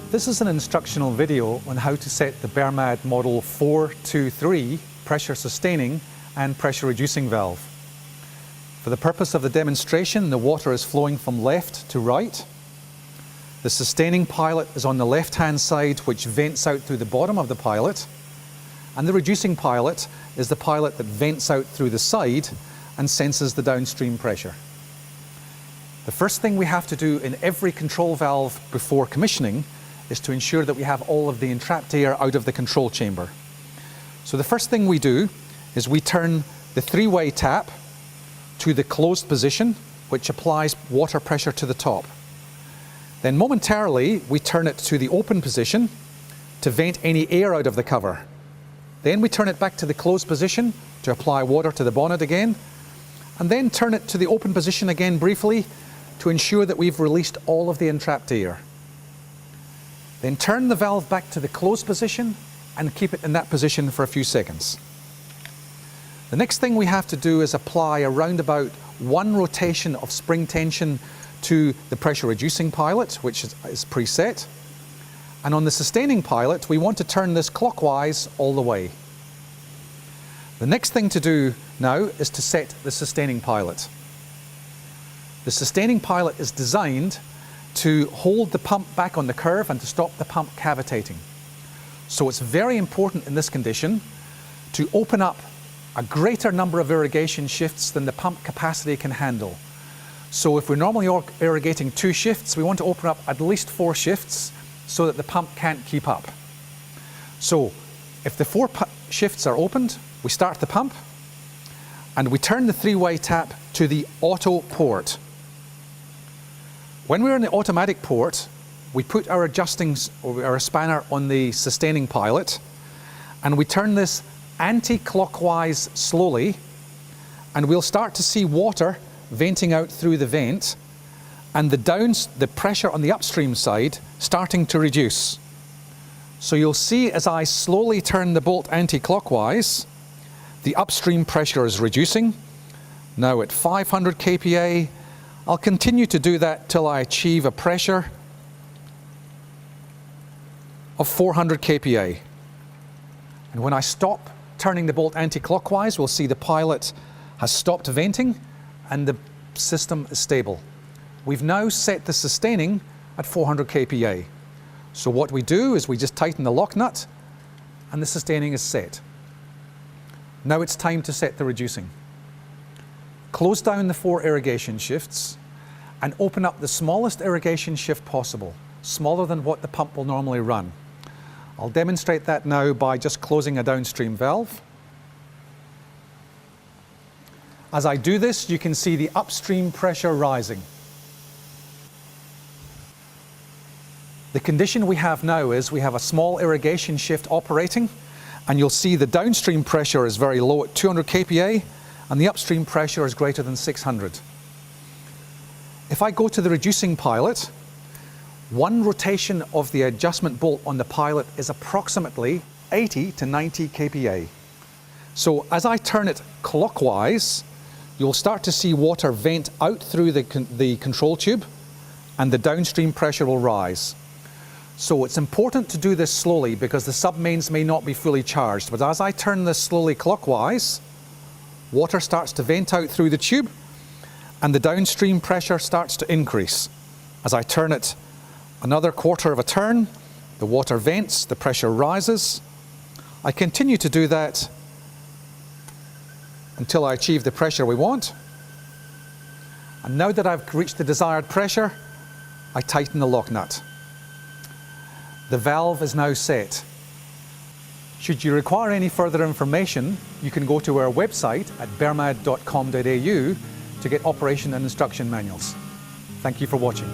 This is an instructional video on how to set the Bermad Model 423 pressure sustaining and pressure reducing valve. For the purpose of the demonstration, the water is flowing from left to right. The sustaining pilot is on the left-hand side, which vents out through the bottom of the pilot. And the reducing pilot is the pilot that vents out through the side and senses the downstream pressure. The first thing we have to do in every control valve before commissioning is to ensure that we have all of the entrapped air out of the control chamber. So the first thing we do is we turn the three-way tap to the closed position, which applies water pressure to the top. Then momentarily we turn it to the open position to vent any air out of the cover. Then we turn it back to the closed position to apply water to the bonnet again, and then turn it to the open position again briefly to ensure that we've released all of the entrapped air. Then turn the valve back to the closed position and keep it in that position for a few seconds. The next thing we have to do is apply around about one rotation of spring tension to the pressure reducing pilot, which is preset. And on the sustaining pilot, we want to turn this clockwise all the way. The next thing to do now is to set the sustaining pilot. The sustaining pilot is designed to hold the pump back on the curve and to stop the pump cavitating. So it's very important in this condition to open up a greater number of irrigation shifts than the pump capacity can handle. So if we're normally irrigating 2 shifts, we want to open up at least 4 shifts so that the pump can't keep up. So if the 4 shifts are opened, we start the pump and we turn the three-way tap to the auto port. When we're in the automatic port, we put our adjustings or our spanner on the sustaining pilot and we turn this anti-clockwise slowly, and we'll start to see water venting out through the vent and the pressure on the upstream side starting to reduce. So you'll see as I slowly turn the bolt anti-clockwise, the upstream pressure is reducing. Now at 500 kPa, I'll continue to do that till I achieve a pressure of 400 kPa. And when I stop turning the bolt anti-clockwise, we'll see the pilot has stopped venting and the system is stable. We've now set the sustaining at 400 kPa. So what we do is we just tighten the lock nut and the sustaining is set. Now it's time to set the reducing. Close down the 4 irrigation shifts and open up the smallest irrigation shift possible, smaller than what the pump will normally run. I'll demonstrate that now by just closing a downstream valve. As I do this, you can see the upstream pressure rising. The condition we have now is we have a small irrigation shift operating, and you'll see the downstream pressure is very low at 200 kPa and the upstream pressure is greater than 600. If I go to the reducing pilot, one rotation of the adjustment bolt on the pilot is approximately 80 to 90 kPa. So as I turn it clockwise, you'll start to see water vent out through the control tube and the downstream pressure will rise. So it's important to do this slowly because the submains may not be fully charged, but as I turn this slowly clockwise, water starts to vent out through the tube and the downstream pressure starts to increase. As I turn it another quarter of a turn, the water vents, the pressure rises. I continue to do that until I achieve the pressure we want. And now that I've reached the desired pressure, I tighten the lock nut. The valve is now set. Should you require any further information, you can go to our website at bermad.com.au to get operation and instruction manuals. Thank you for watching.